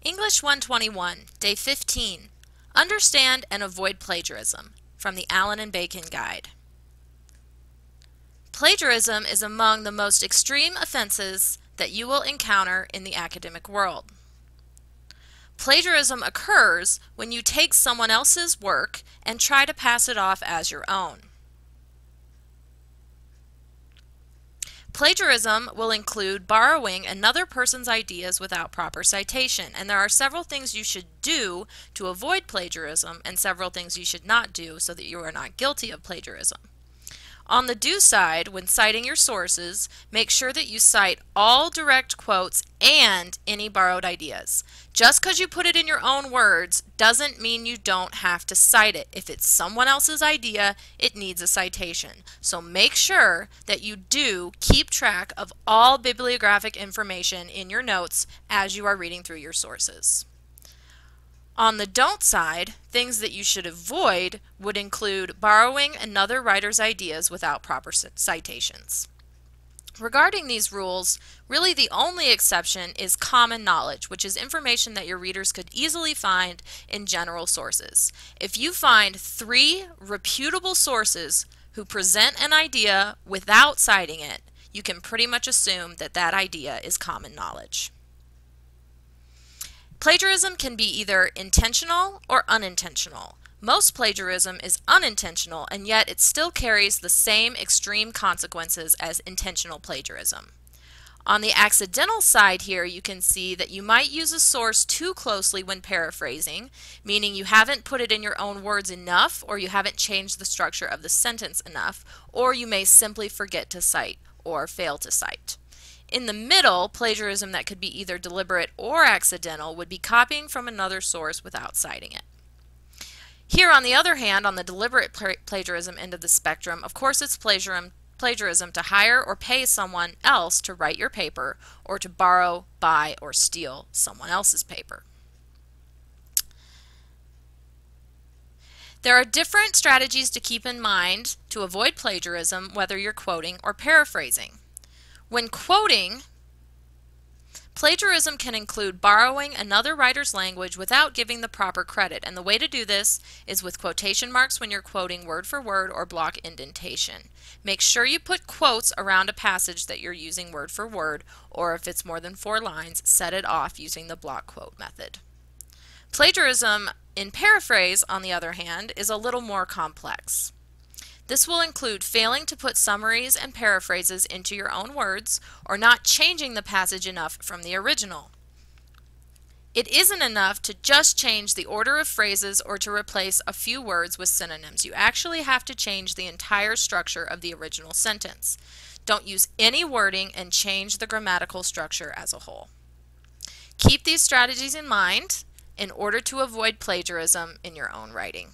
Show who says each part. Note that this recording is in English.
Speaker 1: English 121, Day 15. Understand and Avoid Plagiarism, from the Allen and Bacon Guide. Plagiarism is among the most extreme offenses that you will encounter in the academic world. Plagiarism occurs when you take someone else's work and try to pass it off as your own. Plagiarism will include borrowing another person's ideas without proper citation, and there are several things you should do to avoid plagiarism and several things you should not do so that you are not guilty of plagiarism. On the do side, when citing your sources, make sure that you cite all direct quotes and any borrowed ideas. Just because you put it in your own words doesn't mean you don't have to cite it. If it's someone else's idea, it needs a citation. So make sure that you do keep track of all bibliographic information in your notes as you are reading through your sources. On the don't side, things that you should avoid would include borrowing another writer's ideas without proper citations. Regarding these rules, really the only exception is common knowledge, which is information that your readers could easily find in general sources. If you find 3 reputable sources who present an idea without citing it, you can pretty much assume that that idea is common knowledge. Plagiarism can be either intentional or unintentional. Most plagiarism is unintentional, and yet it still carries the same extreme consequences as intentional plagiarism. On the accidental side here, you can see that you might use a source too closely when paraphrasing, meaning you haven't put it in your own words enough, or you haven't changed the structure of the sentence enough, or you may simply forget to cite or fail to cite. In the middle, plagiarism that could be either deliberate or accidental would be copying from another source without citing it. Here, on the other hand, on the deliberate plagiarism end of the spectrum, of course it's plagiarism to hire or pay someone else to write your paper, or to borrow, buy, or steal someone else's paper. There are different strategies to keep in mind to avoid plagiarism, whether you're quoting or paraphrasing. When quoting, plagiarism can include borrowing another writer's language without giving the proper credit, and the way to do this is with quotation marks when you're quoting word for word or block indentation. Make sure you put quotes around a passage that you're using word for word, or if it's more than 4 lines, set it off using the block quote method. Plagiarism in paraphrase, on the other hand, is a little more complex. This will include failing to put summaries and paraphrases into your own words, or not changing the passage enough from the original. It isn't enough to just change the order of phrases or to replace a few words with synonyms. You actually have to change the entire structure of the original sentence. Don't use any wording and change the grammatical structure as a whole. Keep these strategies in mind in order to avoid plagiarism in your own writing.